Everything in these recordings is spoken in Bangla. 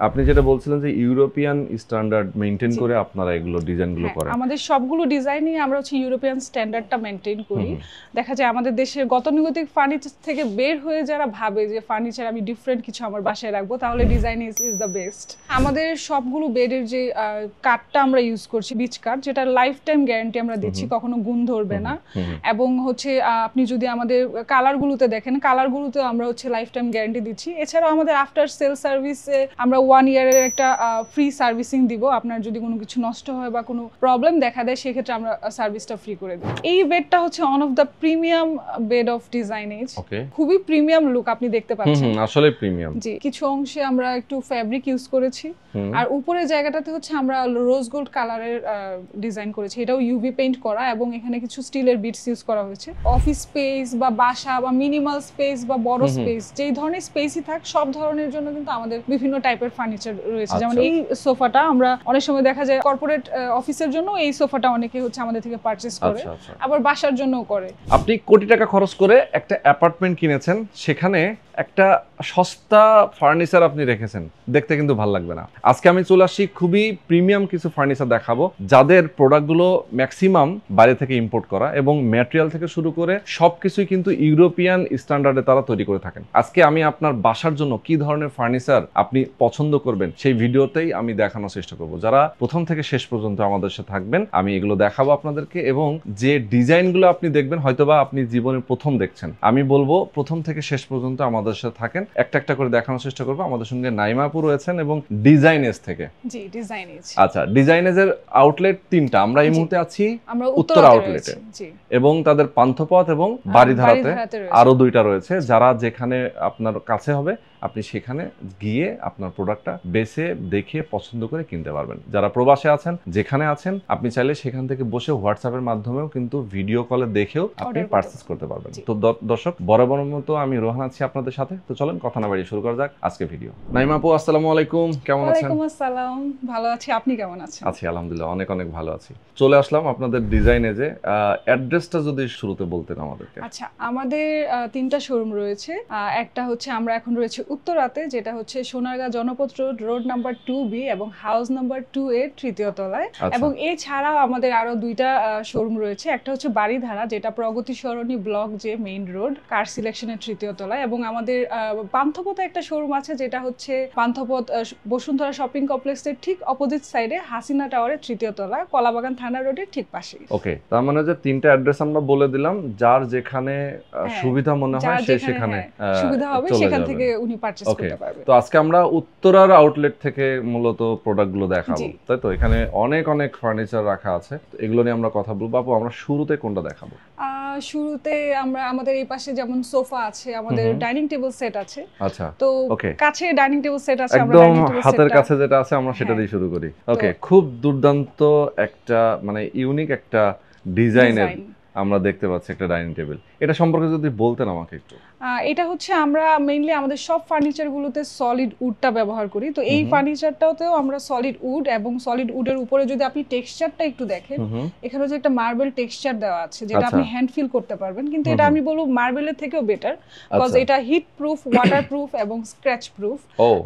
আপনি যেটা বলছিলেন যে ইউরোপিয়ান স্ট্যান্ডার্ড মেইনটেইন করে আপনারা এগুলো ডিজাইনগুলো করেন। আমাদের সবগুলো ডিজাইনই আমরা ইউরোপিয়ান স্ট্যান্ডার্ডটা মেইনটেইন করি। দেখা যায় আমাদের দেশের গতানুগতিক ফার্নিচার থেকে বের হয়ে যারা ভাবে যে ফার্নিচার আমি ডিফারেন্ট কিছু আমার বাসায় রাখবো, তাহলে ডিজাইন ইজ দ্য বেস্ট। আমাদের সবগুলো বেডের যে কাঠটা আমরা ইউজ করছি বিচ কাঠ, যেটা লাইফ টাইম গ্যারান্টি আমরা দিচ্ছি, কখনো গুণ ধরবে না। এবং আপনি যদি আমাদের কালারগুলোতে দেখেন, কালারগুলোতে আমরা লাইফ টাইম গ্যারান্টি দিচ্ছি। এছাড়াও আমাদের আফটার সেল সার্ভিসে আমরা 1 ইয়ারের একটা ফ্রি সার্ভিসিং দিব। আপনার যদি কোনো কিছু নষ্ট হয় বা কোনো প্রবলেম দেখা দেয়, সেক্ষেত্রে আমরা সার্ভিসটা ফ্রি করে দিই। এই বেডটা one of the premium bed of design age. খুবই প্রিমিয়াম লুক আপনি দেখতে পাচ্ছেন। আসলে প্রিমিয়াম। জি, কিছু অংশে আমরা একটু ফ্যাব্রিক ইউজ করেছি, আর উপরের জায়গাটাতে আমরা রোজ গোল্ড কালারের ডিজাইন করেছি। এটাও ইউভি পেইন্ট করা, এবং এখানে কিছু স্টিলের বিটস ইউজ করা হয়েছে। অফিস স্পেস বা বাসা বা মিনিমাল স্পেস বা বড় স্পেস, যেই ধরনের স্পেসই থাক, সব ধরনের জন্য কিন্তু আমাদের বিভিন্ন টাইপের ফার্নিচার রয়েছে। যেমন এই সোফাটা আমরা অনেক সময় দেখা যায় কর্পোরেট অফিসের জন্য এই সোফাটা অনেকে আমাদের থেকে পারচেজ করে, আবার বাসার জন্যও করে। আপনি কোটি টাকা খরচ করে একটা অ্যাপার্টমেন্ট কিনেছেন, সেখানে একটা সস্তা ফার্নিচার আপনি রেখেছেন, দেখতে কিন্তু ভালো লাগবে না। আজকে আমি চলে আসছি খুবই প্রিমিয়াম কিছু ফার্নিচার দেখাবো, যাদের প্রোডাক্টগুলো ম্যাক্সিমাম বাইরে থেকে ইম্পোর্ট করা, এবং ম্যাটেরিয়াল থেকে শুরু করে সবকিছুই কিন্তু ইউরোপিয়ান স্ট্যান্ডার্ডে তারা তৈরি করে থাকেন। আজকে আমি আপনার বাসার জন্য কি ধরনের ফার্নিচার আপনি পছন্দ করবেন সেই ভিডিওতেই আমি দেখানোর চেষ্টা করব। যারা প্রথম থেকে শেষ পর্যন্ত আমাদের সাথে থাকবেন, আমি এগুলো দেখাবো আপনাদেরকে, এবং যে ডিজাইনগুলো আপনি দেখবেন হয়তোবা আপনি জীবনে প্রথম দেখছেন। আমি বলবো প্রথম থেকে শেষ পর্যন্ত আমাদের সাথে থাকেন, একটা একটা করে দেখানোর চেষ্টা করবো। আমাদের সঙ্গে নাইমা আপু রয়েছেন এবং ডিজাইনেজ থেকে। জি, ডিজাইনেজ। আচ্ছা, ডিজাইনেজের আউটলেট 3টা। আমরা এই মুহূর্তে আছি উত্তর আউটলেটে, এবং তাদের পান্থপথ এবং বাড়িধারাতে আরো 2টা রয়েছে। যারা যেখানে আপনার কাছে হবে আপনি সেখানে গিয়ে আপনার প্রোডাক্টটা বেছে দেখে পছন্দ করে কিনতে পারবেন। যারা প্রবাসে আছেন, যেখানে আছেন, আপনি চাইলে সেখান থেকে বসে হোয়াটসঅ্যাপের মাধ্যমেও কিন্তু ভিডিও কলে দেখেও আপনি পারচেজ করতে পারবেন। তো দর্শক, বরাবর মতো আমি রোহান আছি আপনাদের সাথে। তো চলেন কথা না বাড়িয়ে শুরু করা যাক আজকে ভিডিও। নাইমা আপু, আসসালামু আলাইকুম, কেমন আছেন? ওয়ালাইকুম আসসালাম, ভালো আছি, আপনি কেমন আছেন? আছি আলহামদুলিল্লাহ, অনেক অনেক ভালো আছি। চলে আসলাম আপনাদের ডিজাইনেজে। অ্যাড্রেসটা যদি শুরুতে বলতেন আমাদেরকে। আচ্ছা, আমাদের 3টা শোরুম রয়েছে। একটা আমরা এখন রয়েছে উত্তরাতে, যেটা সোনারগাঁ জনপথ রোড নাম্বার 2B এবং হাউস নাম্বার 2A তৃতীয় তলায়। এবং এছাড়াও আমাদের আরো 2টা শোরুম রয়েছে। একটা বাড়িধারা, যেটা প্রগতি সরণি ব্লক যে মেইন রোড, কার সিলেকশনের তৃতীয় তলায়। এবং আমাদের পান্থপথে একটা শোরুম আছে, যেটা পান্থপথ বসুন্ধরা শপিং কমপ্লেক্সের ঠিক অপোজিট সাইডে হাসিনা টাওয়ারের তৃতীয় তলা, কলাবাগান থানা রোডের ঠিক পাশে। ওকে, তার মানে যে 3টা অ্যাড্রেস আমরা বলে দিলাম, যার যেখানে সুবিধা মনে হয় সে সেখানে সুবিধা হবে, সেখান থেকে উনি পারচেজ করতে পারবে। তো আজকে আমরা উত্তরার আউটলেট থেকে মূলত প্রোডাক্টগুলো দেখাবো, তাই তো? এখানে অনেক অনেক ফার্নিচার রাখা আছে, এগুলো নিয়ে আমরা কথা বলবো। আপু, আমরা শুরুতে কোনটা দেখাবো? শুরুতে আমাদের এই পাশে যেমন সোফা আছে, আমাদের ডাইনিং টেবিল সেট আছে। আচ্ছা, তো কাছে ডাইনিং টেবিল সেট আছে, আমরা একদম হাতের কাছে যেটা আছে আমরা সেটা দিয়ে শুরু করি। ওকে, খুব দুর্দান্ত একটা, মানে ইউনিক একটা ডিজাইনের আমরা দেখতে পাচ্ছি একটা ডাইনিং টেবিল। এটা সম্পর্কে যদি বলতেন আমাকে একটু। এটা আমরা মেইনলি আমাদের সব ফার্নিচার গুলোতে সলিড উডটা ব্যবহার করি। তো এই ফার্নিচারটাতেও আমরা সলিড উড, এবং সলিড উডের উপরে যদি আপনি টেক্সচারটা একটু দেখেন, এখানে একটা মার্বেল টেক্সচার দেওয়া আছে, যেটা আপনি হ্যান্ড ফিল করতে পারবেন। কিন্তু এটা আমি বলবো মার্বেলের থেকেও বেটার, বিকজ এটা হিট প্রুফ, ওয়াটার প্রুফ এবং স্ক্র্যাচ প্রুফ।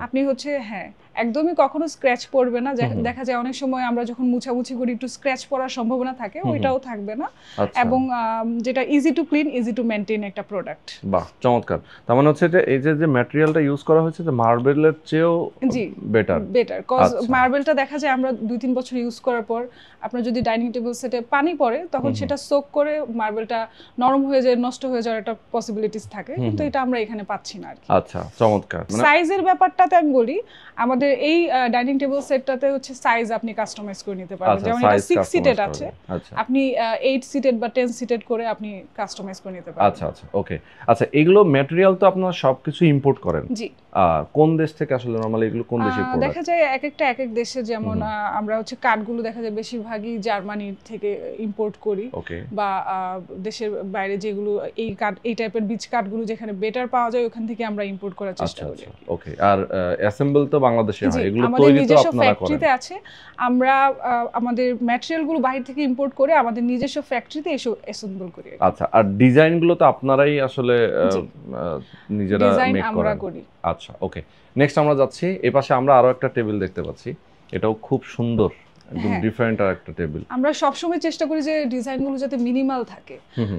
আপনি একদমই কখনো স্ক্র্যাচ পড়বে না। দেখা যায় অনেক সময় আমরা যখন মুছামুছি করি একটু স্ক্র্যাচ পড়ার সম্ভাবনা থাকে, ওইটাও থাকবে না। এবং যেটা easy to clean, easy to maintain একটা প্রোডাক্ট। বাহ, চমৎকার। তার মানে যে এই যে ম্যাটেরিয়ালটা ইউজ করা হয়েছে যে মার্বেলের চেয়েও বেটার, কজ মার্বেলটা দেখা যায় আমরা 2-3 বছর ইউজ করার পর আপনার যদি ডাইনিং টেবিল সেটে পানি পড়ে, তখন সেটা সোক করে মার্বেলটা নরম হয়ে যায়, নষ্ট হয়ে যাওয়ার একটা পসিবিলিটিস থাকে। কিন্তু এটা আমরা এখানে পাচ্ছি না আর কি। আচ্ছা, চমৎকার। সাইজের ব্যাপারটাতে আমি বলি, আমাদের এই ডাইনিং টেবিল সেটটাতে সাইজ আপনি কাস্টমাইজ করে নিতে পারবেন। যেমন এটা 6 সিটেড আছে, আপনি 8 সিটেড বা 10 সিটেড করে আপনি কাস্টমাইজ করে নিতে পারবেন। আচ্ছা আচ্ছা, ওকে। আচ্ছা, এগুলো ম্যাটেরিয়াল তো আপনারা সবকিছু ইম্পোর্ট করেন? জি। কোন দেশ থেকে আসলে নরমালি এগুলো কোন দেশের প্রোডাক্ট? দেখা যায় এক দেশে, যেমন আমরা কাঠগুলো দেখা যায় বেশিরভাগই জার্মানি থেকে ইম্পোর্ট করি, বা দেশের বাইরে যেগুলো এই টাইপের বীজ কাঠগুলো যেখানে বেটার পাওয়া যায়, ওখান থেকে আমরা ইম্পোর্ট করার চেষ্টা করি। ওকে, আর অ্যাসেম্বল তো বাংলাদেশ বাংলাদেশে হয়, এগুলো আমাদের তৈরি তো নিজস্ব আপনারা করেন? ফ্যাক্টরিতে আছে। আমরা আমাদের ম্যাটেরিয়ালগুলো বাইরে থেকে ইম্পোর্ট করে আমাদের নিজস্ব ফ্যাক্টরিতে এসে অ্যাসেম্বল করি। আচ্ছা, আর ডিজাইনগুলো তো আপনারাই আসলে নিজেরা ডিজাইন মেক আমরা করেন? করি। আচ্ছা, ওকে। নেক্সট আমরা যাচ্ছি, এই পাশে আমরা আরো একটা টেবিল দেখতে পাচ্ছি, এটাও খুব সুন্দর, একদম হ্যাঁ। ডিফারেন্ট আর একটা টেবিল। আমরা সবসময় চেষ্টা করি যে ডিজাইনগুলো যাতে মিনিমাল থাকে।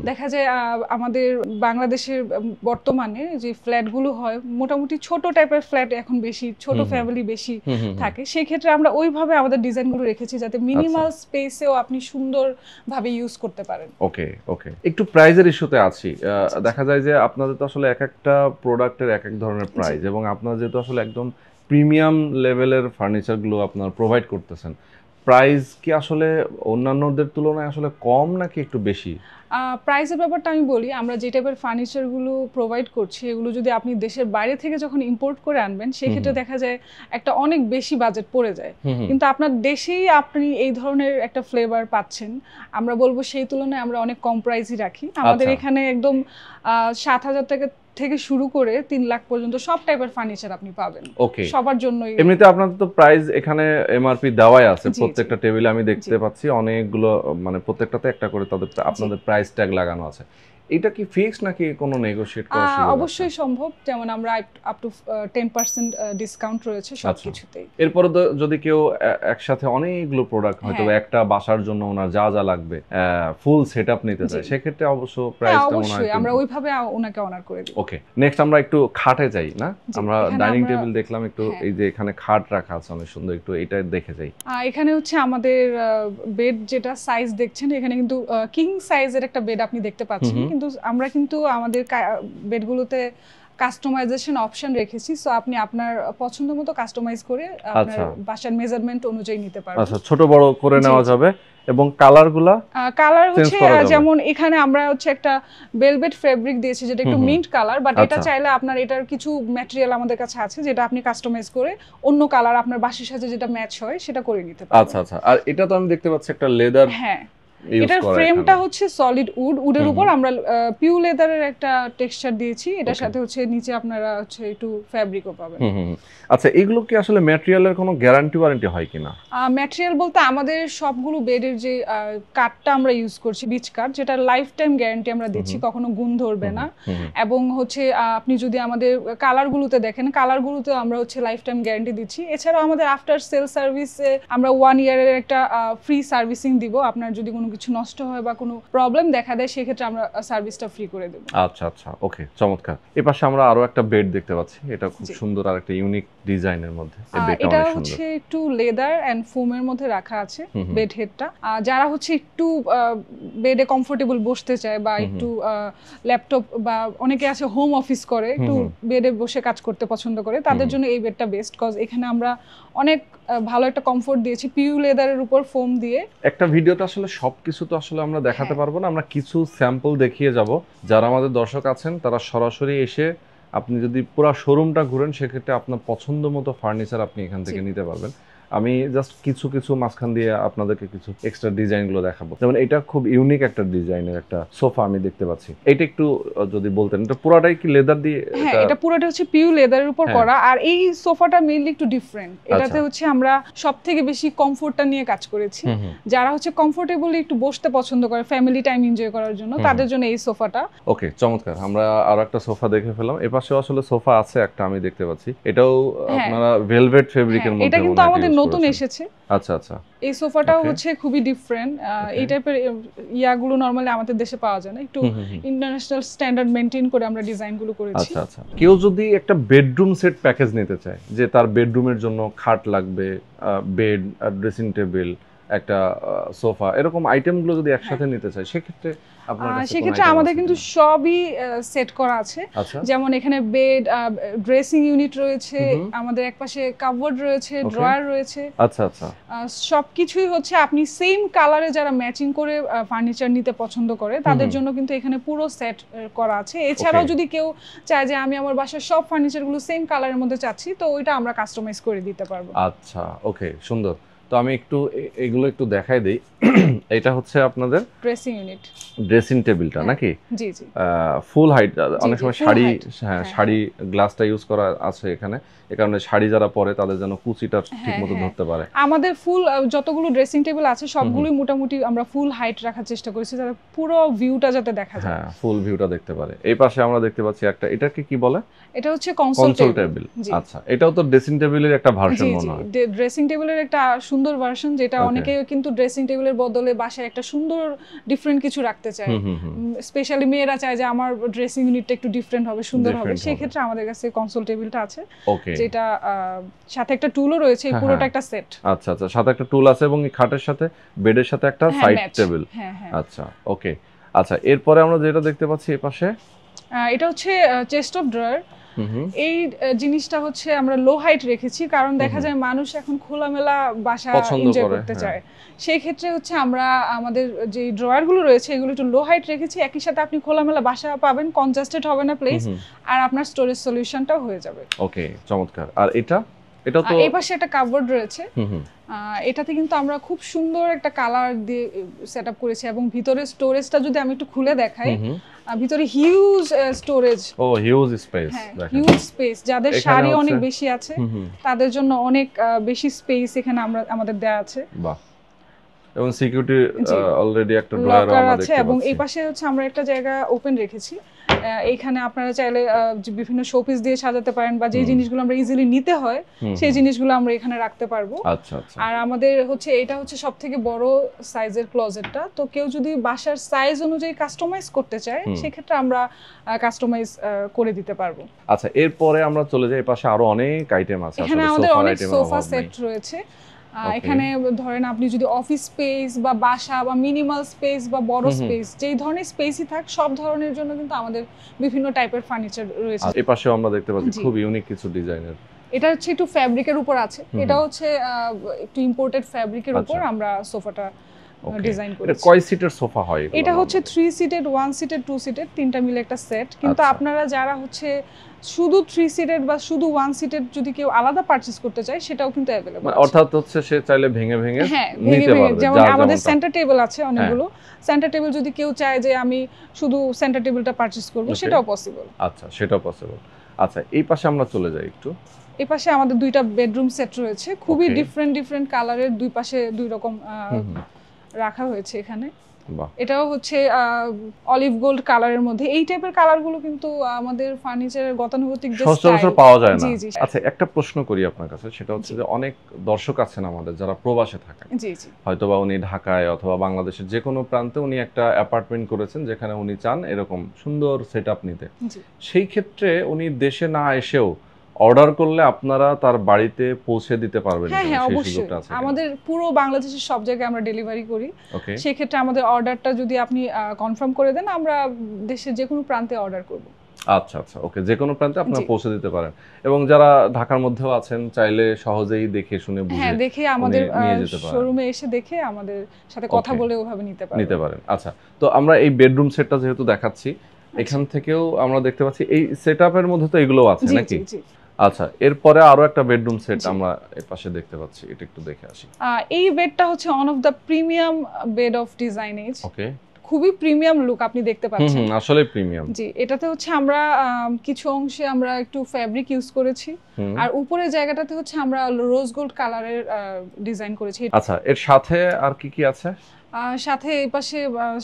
দেখা যায় আমাদের বাংলাদেশের বর্তমানে যে ফ্ল্যাটগুলো হয় মোটামুটি ছোট টাইপের ফ্ল্যাট এখন বেশি, ছোট ফ্যামিলি বেশি থাকে, সেই ক্ষেত্রে আমরা ওইভাবে আমাদের ডিজাইনগুলো রেখেছি যাতে মিনিমাল স্পেসেও আপনি সুন্দরভাবে ইউজ করতে পারেন। ওকে ওকে, একটু প্রাইজের ইস্যুতে আছি। দেখা যায় যে আপনাদের তো আসলে এক একটা প্রোডাক্টের এক এক ধরনের প্রাইস, এবং আপনারা যেহেতু আসলে একদম প্রিমিয়াম লেভেলের ফার্নিচারগুলো আপনারা প্রোভাইড করতেছেন, প্রাইস কি আসলে অন্যান্যদের তুলনায় আসলে কম নাকি একটু বেশি? প্রাইসের ব্যাপারটা আমি বলি, আমরা যে টাইপের ফার্নিচারগুলো প্রোভাইড করছি এগুলো যদি আপনি দেশের বাইরে থেকে যখন ইম্পোর্ট করে আনবেন সেক্ষেত্রে দেখা যায় একটা অনেক বেশি বাজেট পড়ে যায়, কিন্তু আপনার দেশেই আপনি এই ধরনের একটা ফ্লেভার পাচ্ছেন। আমরা বলবো সেই তুলনায় আমরা অনেক কম প্রাইসই রাখি। আমাদের এখানে একদম 7,000 টাকা থেকে শুরু করে 3 লাখ পর্যন্ত সব টাইপের ফার্নিচার আপনি পাবেন। ওকে, সবার জন্য। এমনিতে আপনাদের তো প্রাইস এখানে এমআরপি দেওয়াই আছে, প্রত্যেকটা টেবিলে আমি দেখতে পাচ্ছি অনেকগুলো, মানে প্রত্যেকটাতে একটা করে তাদের আপনাদের প্রাইস ট্যাগ লাগানো আছে। এটা কি ফিক্সড নাকি কোনো নেগোশিয়েট করা সুযোগ আছে? অবশ্যই সম্ভব, যেমন আমরা আপ টু 10% ডিসকাউন্ট রয়েছে সবকিছুতেই। এরপর যদি কেউ একসাথে অনেকগুলো প্রোডাক্ট হয়তো একটা বাসার জন্য ওনার যা যা লাগবে ফুল সেটআপ নিতে চায়, সেক্ষেত্রে অবশ্য প্রাইসটা অবশ্যই আমরা ওইভাবে ওনাকে অনার করে দিই। ওকে, নেক্সট আমরা একটু খাটে যাই না? আমরা ডাইনিং টেবিল দেখলাম, একটু এই যে এখানে খাট রাখা আছে অনেক সুন্দর, একটু এটা দেখে যাই। এখানে হচ্ছে আমাদের বেড যেটা সাইজ দেখছেন, এখানে কিন্তু কিং সাইজের একটা বেড আপনি দেখতে পাচ্ছেন, কিন্তু আমরা কিন্তু আমাদের বেডগুলোতে কাস্টমাইজেশন অপশন রেখেছি, সো আপনি আপনার পছন্দ মতো কাস্টমাইজ করে আপনার বাসার মেজারমেন্ট অনুযায়ী নিতে পারবেন। আচ্ছা, ছোট বড় করে নেওয়া যাবে। এবং কালার হচ্ছে যেমন এখানে আমরা হচ্ছে একটা ভেলভেট ফেব্রিক দিয়েছি যেটা একটু মিন্ট কালার, বাট এটা চাইলে আপনার এটার কিছু ম্যাটেরিয়াল আমাদের কাছে আছে যেটা আপনি কাস্টমাইজ করে অন্য কালার আপনার বাসার সাথে যেটা ম্যাচ হয় সেটা করে নিতে পারবেন। আচ্ছা আচ্ছা, আর এটা তো আমি দেখতে পাচ্ছি একটা লেদার। হ্যাঁ, এটার ফ্রেমটা হচ্ছে সলিড উডের উপর আমরা পিউ লেদারের একটা টেক্সচার দিয়েছি, এটার সাথে হচ্ছে নিচে আপনারা হচ্ছে একটু ফ্যাব্রিকও পাবেন। আচ্ছা, এগুলো কি আসলে ম্যাটেরিয়ালের কোনো গ্যারান্টি ওয়ারেন্টি হয় কিনা? ম্যাটেরিয়াল বলতে আমাদের সবগুলো বেডের যে কাঠটা আমরা ইউজ করছি বিচ কাঠ, যেটা লাইফ টাইম গ্যারান্টি আমরা দিচ্ছি, কখনো গুণ ধরবে না। এবং হচ্ছে আপনি যদি আমাদের কালারগুলোতে দেখেন, কালারগুলোতে আমরা হচ্ছে লাইফ টাইম গ্যারান্টি দিচ্ছি। এছাড়াও আমাদের আফটার সেল সার্ভিসে আমরা 1 ইয়ারের একটা ফ্রি সার্ভিসিং দিব। আপনার যদি কোনো কিছু নষ্ট হয় বা কোনো প্রবলেম দেখা দেয় সেক্ষেত্রে আমরা সার্ভিসটা ফ্রি করে দেব। আচ্ছা আচ্ছা, ওকে, চমৎকার। এই পাশে আমরা আরো একটা বেড দেখতে পাচ্ছি, এটা খুব সুন্দর আর একটা ইউনিক ডিজাইনের মধ্যে। এটা হচ্ছে একটু লেদার এন্ড ফোমের মধ্যে রাখা আছে বেড হেডটা। যারা হচ্ছে একটু বেডে কমফোর্টেবল বসতে চায় বা একটু ল্যাপটপ বা অনেকে আছে হোম অফিস করে, একটু বেডে বসে কাজ করতে পছন্দ করে, তাদের জন্য এই বেডটা বেস্ট, কজ এখানে আমরা অনেক ভালো একটা কমফোর্ট দিয়েছি পিউ লেদারের উপর ফোম দিয়ে। একটা ভিডিওতে আসলে সবকিছু তো আসলে আমরা দেখাতে পারবো না, আমরা কিছু স্যাম্পল দেখিয়ে যাব। যারা আমাদের দর্শক আছেন তারা সরাসরি এসে, আপনি যদি পুরো শোরুমটা ঘুরেন সেক্ষেত্রে আপনার পছন্দ মতো ফার্নিচার আপনি এখান থেকে নিতে পারবেন। আমি জাস্ট কিছু মাঝখান দিয়ে আপনাদেরকে কিছু এক্সট্রা ডিজাইনগুলো দেখাবো। যেমন এটা খুব ইউনিক একটা ডিজাইনের একটা সোফা আমি দেখতে পাচ্ছি, এটা একটু যদি বলতেন। এটা পুরোটাই কি লেদার দিয়ে? হ্যাঁ, এটা পুরোটা হচ্ছে পিউ লেদারের উপর করা, আর এই সোফাটা মেইনলি একটু ডিফারেন্ট। এটাতে হচ্ছে আমরা সবথেকে বেশি কমফোর্টটা নিয়ে কাজ করেছি। যারা হচ্ছে কমফোর্টেবলি একটু বসতে পছন্দ করে, ফ্যামিলি টাইম এনজয় করার জন্য, তাদের জন্য এই সোফাটা। ওকে, চমৎকার। আমরা আরো একটা সোফা দেখে ফেলাম, এপাশেও আসলে সোফা আছে একটা আমি দেখতে পাচ্ছি, এটাও আপনারা ভেলভেট ফেব্রিকের মধ্যে। এটা কিন্তু আমাদের নতুন এসেছে। আচ্ছা আচ্ছা, এই সোফাটাও হচ্ছে খুবই ডিফারেন্ট। এই টাইপের ইয়াগুলো নরমালি আমাদের দেশে পাওয়া যায় না, একটু ইন্টারন্যাশনাল স্ট্যান্ডার্ড মেইনটেইন করে আমরা ডিজাইনগুলো করেছি। আচ্ছা আচ্ছা, কেউ যদি একটা বেডরুম সেট প্যাকেজ নিতে চায়, যে তার বেডরুমের জন্য খাট লাগবে, বেড, ড্রেসিং টেবিল, একটা সোফা, এরকম আইটেমগুলো যদি একসাথে নিতে চায় সেক্ষেত্রে সেক্ষেত্রে আমাদের কিন্তু সবই সেট করা আছে। যেমন এখানে বেড, ড্রেসিং ইউনিট রয়েছে, আমাদের একপাশে কাপবোর্ড রয়েছে, ড্রয়ার রয়েছে। আচ্ছা আচ্ছা, সবকিছুই হচ্ছে আপনি সেম কালারে যারা ম্যাচিং করে ফার্নিচার নিতে পছন্দ করে তাদের জন্য কিন্তু এখানে পুরো সেট করা আছে। এছাড়াও যদি কেউ চায় যে আমি আমার বাসার সব ফার্নিচারগুলো সেম কালারের মধ্যে চাচ্ছি, তো ওইটা আমরা কাস্টমাইজ করে দিতে পারবো। আচ্ছা, ওকে, সুন্দর। তো আমি একটু এগুলো একটু দেখাই দেই। এটা হচ্ছে আপনাদের ড্রেসিং ইউনিট, ড্রেসিং টেবিলটা নাকি? জি জি, ফুল হাইট। অনেক জি, সময় full শাড়ি, height। হ্যাঁ শাড়ি গ্লাসটা ইউজ করা আছে এখানে, এই কারণে শাড়ি যারা পরে তাদের জন্য কুচিটা ঠিকমতো ধরতে পারে। আমাদের ফুল যতগুলো ড্রেসিং টেবিল আছে সবগুলোই মোটামুটি আমরা ফুল হাইট রাখার চেষ্টা করেছি, যাতে পুরো ভিউটা যাতে দেখা যায়। হ্যাঁ, ফুল ভিউটা দেখতে পারে। এই পাশে আমরা দেখতে পাচ্ছি একটা, এটাকে কি বলে? এটা হচ্ছে কনসোল টেবিল। আচ্ছা, এটাও তো ড্রেসিং টেবিলের একটা ভার্সন মনে হয়। ড্রেসিং টেবিলের একটা সুন্দর ভার্সন, যেটা অনেকে কিন্তু ড্রেসিং টেবিলের বদলে বাসায় একটা সুন্দর ডিফারেন্ট কিছু রাখতে চায়। স্পেশালি মেয়েরা চায় যে আমার ড্রেসিং ইউনিটটা একটু ডিফারেন্ট হবে, সুন্দর হবে, সেই ক্ষেত্রে আমাদের কাছে কনসোল টেবিলটা আছে, যেটা সাথে একটা টুলও রয়েছে, পুরোটা একটা সেট। আচ্ছা আচ্ছা, সাথে একটা টুল আছে এবং এই খাটের সাথে বেডের সাথে একটা সাইড টেবিল। আচ্ছা ওকে। আচ্ছা, এরপরে আমরা যেটা দেখতে পাচ্ছি এই পাশে, এটা হচ্ছে চেস্ট অফ ড্রয়ার। এই জিনিসটা হচ্ছে আমরা লো হাইট রেখেছি, কারণ দেখা যায় মানুষ এখন খোলামেলা বাসা এনজয় করতে চায়। সেই ক্ষেত্রে হচ্ছে আমরা আমাদের যে ড্রয়ার গুলো রয়েছে এগুলো একটু লো হাইট রেখেছি, একই সাথে আপনি খোলামেলা বাসা পাবেন, কনজাস্টেড হবে না প্লেস, আর আপনার স্টোরেজ সলিউশনটাও হয়ে যাবে। ওকে, চমৎকার। আর এটা তো এই পাশে একটা কাপবোর্ড রয়েছে, এটাতে কিন্তু আমরা খুব সুন্দর একটা কালার দিয়ে সেটআপ করেছি, এবং ভিতরে স্টোরেজটা যদি আমি একটু খুলে দেখাই, ভিতরে huge storage, huge space, huge space. যাদের শাড়ি অনেক বেশি আছে তাদের জন্য অনেক বেশি স্পেস এখানে আমাদের দেয়া আছে। বাহ, এবং সিকিউরিটি অলরেডি একটা ড্রয়ার আমরা দেখতে পাচ্ছি, এবং এই পাশে হচ্ছে আমরা একটা জায়গা ওপেন রেখেছি, এইখানে আপনারা চাইলে বিভিন্ন শোপিস দিয়ে সাজাতে পারেন, বা যে জিনিসগুলো আমরা ইজিলি নিতে হয় সেই জিনিসগুলো আমরা এখানে রাখতে পারবো। আচ্ছা আচ্ছা। আর আমাদের হচ্ছে এটা হচ্ছে সবথেকে বড় সাইজের ক্লোজেটটা, তো কেউ যদি বাসার সাইজ অনুযায়ী কাস্টমাইজ করতে চায় সেক্ষেত্রে আমরা কাস্টমাইজ করে দিতে পারবো। আচ্ছা, এরপরে আমরা চলে যাই, এই পাশে আরো অনেক আইটেম আছে। এখানে আমাদের অনেক সোফা সেট রয়েছে। এখানে ধরেন আপনি যদি অফিস স্পেস বা বাসা বা মিনিমাল স্পেস বা বড় স্পেস, যেই ধরনের স্পেসই থাক, সব ধরনের জন্য কিন্তু আমাদের বিভিন্ন টাইপের ফার্নিচার রয়েছে। এই পাশেও আমরা দেখতে পাচ্ছি খুব ইউনিক কিছু ডিজাইনের। এটা হচ্ছে একটু ফ্যাব্রিকের উপর আছে, এটা হচ্ছে একটু ইম্পোর্টেড ফ্যাব্রিকের উপর আমরা সোফাটা ডিজাইন করেছি। এটা কয় সিটের সোফা হয়? এটা হচ্ছে 3 সিটেড, 1 সিটেড, 2 সিটেড, তিনটা মিলে একটা সেট। কিন্তু আপনারা যারা হচ্ছে শুধু 3 সিটেড বা শুধু 1 সিটেড যদি কেউ আলাদা পারচেজ করতে চায় সেটাও কিন্তু अवेलेबल আছে। অর্থাৎ হচ্ছে সে চাইলে ভেঙে ভেঙে নিতে পারবে। যেমন আমাদের সেন্টার টেবিল আছে অনেকগুলো, সেন্টার টেবিল যদি কেউ চায় যে আমি শুধু সেন্টার টেবিলটা পারচেজ করব, সেটাও পসিবল। আচ্ছা, সেটাও পসিবল। আচ্ছা, এই পাশে আমরা চলে যাই একটু। এই পাশে আমাদের দুইটা বেডরুম সেট রয়েছে, খুবই ডিফারেন্ট কালারের, দুই পাশে দুই রকম রাখা হয়েছে এখানে। এটাও হচ্ছে অলিভ গোল্ড কালারের মধ্যে। এই টাইপের কালারগুলো কিন্তু আমাদের ফার্নিচারের গতানুগতিক যে সচরাচর পাওয়া যায় না। আচ্ছা, একটা প্রশ্ন করি আপনার কাছে, সেটা হচ্ছে যে অনেক দর্শক আছেন আমাদের যারা প্রবাসে থাকেন, হয়তোবা উনি ঢাকায় অথবা বাংলাদেশের যে কোনো প্রান্তে উনি একটা অ্যাপার্টমেন্ট করেছেন যেখানে উনি চান এরকম সুন্দর সেটআপ নিতে। সেই ক্ষেত্রে উনি দেশে না এসেও অর্ডার করলে আপনারা তার বাড়িতে পৌঁছে দিতে পারবেন? হ্যাঁ, অবশ্যই। আমাদের পুরো বাংলাদেশের সব জায়গায় আমরা ডেলিভারি করি। সেই ক্ষেত্রে আমাদের অর্ডারটা যদি আপনি কনফার্ম করে দেন, আমরা দেশের যে কোনো প্রান্তে অর্ডার করব। আচ্ছা আচ্ছা, ওকে, যে কোনো প্রান্তে আপনারা পৌঁছে দিতে পারেন। এবং যারা ঢাকার মধ্যেও আছেন চাইলে সহজেই দেখে শুনে বুঝে দেখে আমাদের শোরুমে এসে দেখে আমাদের সাথে কথা বলে ওভাবে নিতে পারেন। আচ্ছা, তো আমরা এই বেডরুম সেটটা যেহেতু দেখাচ্ছি, এখান থেকেও আমরা দেখতে পাচ্ছি এই সেটআপের মধ্যে তো এগুলো আছে নাকি? আচ্ছা, এরপরে আরো একটা বেডরুম সেট আমরা এই পাশে দেখতে পাচ্ছি, এটা একটু দেখে আসি। এই বেডটা হচ্ছে one of the premium bed of design age. Okay, খুবই প্রিমিয়াম লুক আপনি দেখতে পাচ্ছেন। আসলে প্রিমিয়াম। জি, এটাতে হচ্ছে আমরা কিছু অংশে আমরা একটু ফ্যাব্রিক ইউজ করেছি, আর উপরের জায়গাটাতে হচ্ছে আমরা রোজ গোল্ড কালারের ডিজাইন করেছি। আচ্ছা, এর সাথে আর কি কি আছে? সাথে এই পাশে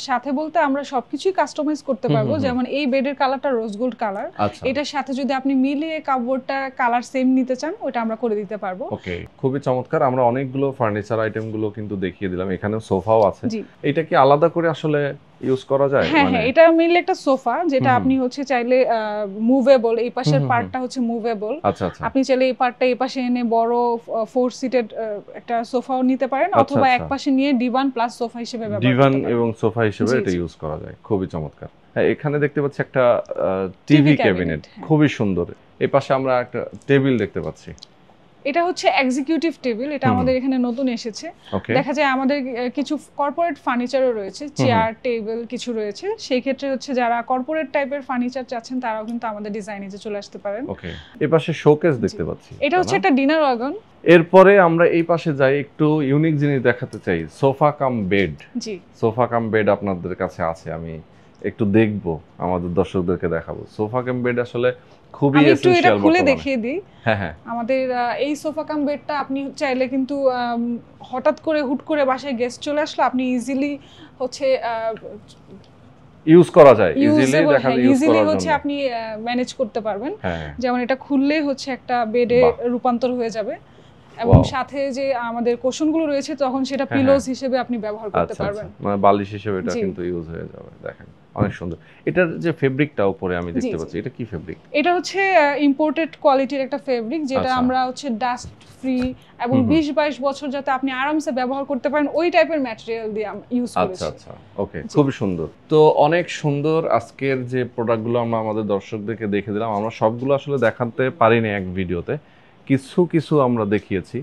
সাথে বলতে আমরা সবকিছুই কাস্টমাইজ করতে পারবো। যেমন এই বেডের কালারটা রোজ গোল্ড কালার, এটার সাথে যদি আপনি মিলিয়ে কাপড়টা কালার সেম নিতে চান ওটা আমরা করে দিতে পারবো। ওকে, খুবই চমৎকার। আমরা অনেকগুলো ফার্নিচার আইটেম গুলো কিন্তু দেখিয়ে দিলাম, এখানে সোফাও আছে। এটা কি আলাদা করে আসলে ইউজ করা যায়? হ্যাঁ, এটা মেইনলি একটা সোফা, যেটা আপনি হচ্ছে চাইলে মুভেবল, এই পাশের পার্টটা হচ্ছে মুভেবল। আচ্ছা, আপনি চাইলে এই পার্টটা এই পাশে এনে বড় 4 সিটেড একটা সোফাও নিতে পারেন, অথবা এক পাশে নিয়ে ডিভান প্লাস সোফা হিসেবে ব্যবহার করতে পারেন। ডিভান এবং সোফা হিসেবে এটা ইউজ করা যায়, খুবই চমৎকার। হ্যাঁ, এখানে দেখতে পাচ্ছি একটা টিভি ক্যাবিনেট, খুবই সুন্দর। এই পাশে আমরা একটা টেবিল দেখতে পাচ্ছি। এটা হচ্ছে এক্সিকিউটিভ টেবিল, এটা আমাদের এখানে নতুন এসেছে। দেখা যায় আমাদের কিছু কর্পোরেট ফার্নিচারও রয়েছে, চেয়ার টেবিল কিছু রয়েছে। সেই ক্ষেত্রে হচ্ছে যারা কর্পোরেট টাইপের ফার্নিচার চাচ্ছেন তারাও কিন্তু আমাদের ডিজাইনিজে চলে আসতে পারেন। ওকে, এই পাশে শোকেস দেখতে পাচ্ছি, এটা হচ্ছে একটা ডিনার ওয়াগন। এরপরে আমরা এই পাশে যাই, একটু ইউনিক জিনিস দেখাতে চাই, সোফা কাম বেড। জি, সোফা কাম বেড আপনাদের কাছে আছে, আমি একটু দেখবো, আমাদের দর্শকদেরকে দেখাবো। সোফা কাম বেড আসলে খুবই এসেনশিয়াল। এটা খুলে দেখিয়ে দিই। হ্যাঁ, আমাদের এই সোফা কাম বেডটা আপনি চাইলে কিন্তু হঠাৎ করে হুট করে বাসায় গেস্ট চলে আসলে আপনি ইজিলি হচ্ছে ইউজ করা যায়, ইজিলি দেখা যায় ইউজ ইজিলি করার হচ্ছে জন্য আপনি ম্যানেজ করতে পারবেন। হ্যাঁ, যেমন এটা খুললেই হচ্ছে একটা বেডে রূপান্তর হয়ে যাবে, এবং সাথে যে আমাদের কোশনগুলো রয়েছে তখন সেটা পিলোজ হিসেবে আপনি ব্যবহার করতে পারবেন, মানে বালিশ হিসেবে এটা কিন্তু ইউজ হয়ে যাবে। দেখেন অনেক সুন্দর। এটার যে ফেব্রিকটা উপরে আমি দেখতে পাচ্ছি, এটা কি ফেব্রিক? এটা হচ্ছে ইম্পোর্টেড কোয়ালিটির একটা ফেব্রিক, যেটা আমরা হচ্ছে ডাস্ট ফ্রি এবং 20-22 বছর যাতে আপনি আরামসে ব্যবহার করতে পারেন ওই টাইপের ম্যাটেরিয়াল দিয়ে ইউজ করেছি। আচ্ছা, ওকে, খুব সুন্দর। তো অনেক সুন্দর আজকের যে প্রোডাক্টগুলো আমরা আমাদের দর্শকদেরকে দেখে দিলাম। আমরা সবগুলো আসলে দেখাতে পারিনি এক ভিডিওতে, কিছু কিছু আমরা দেখিয়েছি।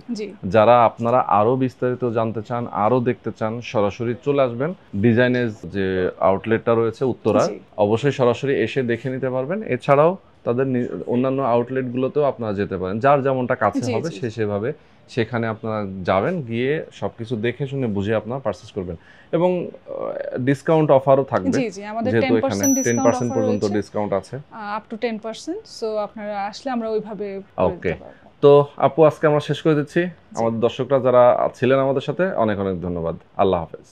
যারা আপনারা আরো বিস্তারিত জানতে চান, আরো দেখতে চান, সরাসরি চলে আসবেন। ডিজাইনের যে আউটলেটটা রয়েছে উত্তরা, অবশ্যই সরাসরি এসে দেখে নিতে পারবেন। এছাড়াও তাদের অন্যান্য আউটলেটগুলোতেও আপনারা যেতে পারেন, যার যেমনটা কাছে হবে সে সেভাবে সেখানে আপনারা যাবেন, গিয়ে সবকিছু দেখে শুনে বুঝে আপনারা পারচেজ করবেন। এবং ডিসকাউন্ট অফারও থাকবে, যেহেতু এখানে 10% পর্যন্ত ডিসকাউন্ট আছে, আপ টু 10%। সো আপনারা আসলে আমরা ওইভাবে ওকে। তো আপু, আজকে আমরা শেষ করে দিচ্ছি। আমাদের দর্শকরা যারা ছিলেন আমাদের সাথে, অনেক অনেক ধন্যবাদ। আল্লাহ হাফেজ।